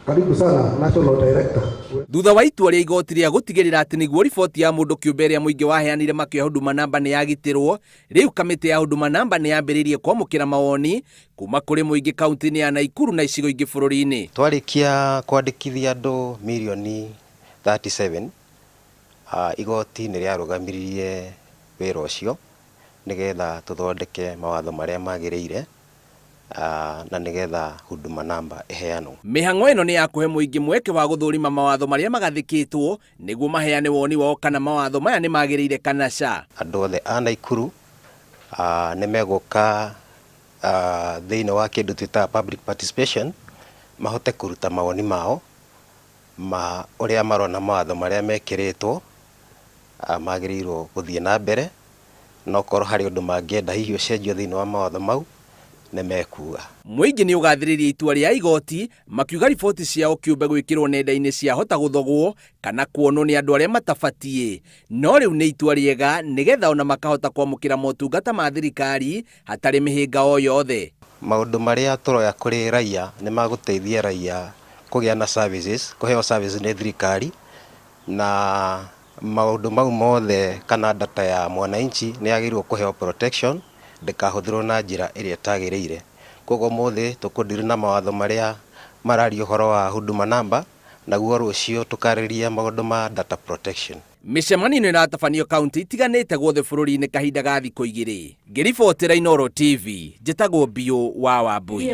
Karibu sana National Director. Thutha wa itua rĩa igoti rĩa gũtigĩrĩra atĩ nĩguo riboti ya mũndũ kĩũmbe ĩrĩa mũingĩ waheanire makĩoya Huduma Namba nĩ yagitirwo, rĩu kamĩtĩ ya Huduma Namba nĩ yambĩrĩirie kwamũkĩra mawoni kuma kũrĩ mũingĩ kaunti-inĩ ya Nakuru na icigo ingĩ bũrũri-inĩ. Twarĩkia kwandĩkithia andũ mirioni 37, igoti nĩ rĩarũgamirie wĩra ũcio nĩgetha tũthondeke mawatho marĩa magĩrĩire na nĩgetha Huduma Namba ĩheanwo. Mĩhang'o ĩno nĩ ya kũhe mũingĩ mweke wa gũthũrima mawatho marĩa magathĩkĩtwo nĩguo maheane woni wao kana mawatho maya nĩ magĩrĩire kana ca. Andũ othe a Nakuru nĩ megũka thĩinĩ wa kĩndũ twĩtaga public participation, mahote kũruta mawoni mao ũrĩa marona mawatho marĩa mekĩrĩtwo magĩrĩirwo gũthiĩ na mbere, no korwo harĩ ũndũ mangĩenda hihi ũcenjio thĩinĩ wa mawatho mau nĩ mekuga. Mũingĩ nĩ ũgathĩrĩria itua rĩa igoti makiuga riboti ciao kĩũmbe gwĩkĩrwo nenda-inĩ ciahota gũthogwo kana kuonwo nĩ andũ arĩa matabatiĩ. No rĩu nĩ itua rĩega nĩgetha ona makahota kwamũkĩra motungata ma thirikari hatarĩ mĩhĩnga o yothe. Maũndũ marĩa tũroya kũrĩ raia nĩ magũteithia raia kũgĩa na services, kũheo services nĩ thirikari, na maũndũ mau mothe kana data ya mwananchi nĩ yagĩrĩirwo kũheo protection, ndĩkahũthĩrwo na njĩra ĩrĩa ĩtagĩrĩire. Koguo mũthĩ tũkũndĩrĩ na mawatho marĩa mararia ũhoro wa Huduma Namba, naguo rũciũ tũkarĩrĩria maũndũ ma data protection. Mĩcemanio nĩ ĩratabanio kaunti itiganĩte guothe bũrũri-inĩ kahinda ga thikũ 2. Ngĩribotera Inooro TV, njĩtagwo Bio wa Wambui.